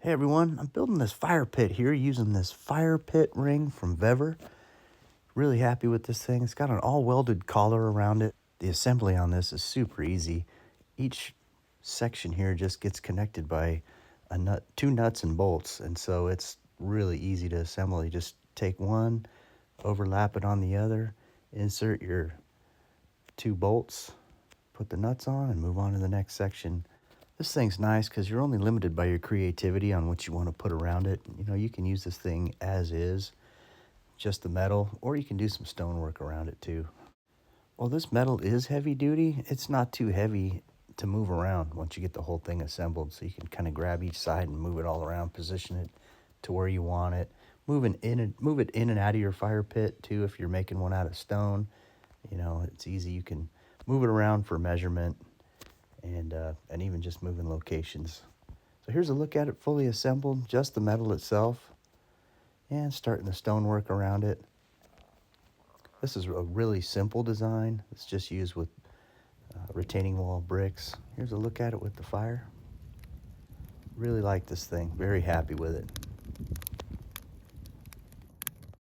Hey everyone, I'm building this fire pit here using this fire pit ring from VEVOR. Really happy with this thing. It's got an all welded collar around it. The assembly on this is super easy. Each section here just gets connected by two nuts and bolts, and so it's really easy to assemble. You just take one, overlap it on the other, insert your two bolts, put the nuts on, and move on to the next section. This thing's nice because you're only limited by your creativity on what you want to put around it. You know, you can use this thing as is, just the metal, or you can do some stonework around it too. While this metal is heavy duty, it's not too heavy to move around once you get the whole thing assembled. So you can kind of grab each side and move it all around, position it to where you want it. Move it in and out of your fire pit too if you're making one out of stone. You know, it's easy. You can move it around for measurement and even just moving locations. So here's a look at it fully assembled, just the metal itself, and starting the stonework around it. This is a really simple design. It's just used with retaining wall bricks. Here's a look at it with the fire. Really like this thing, very happy with it.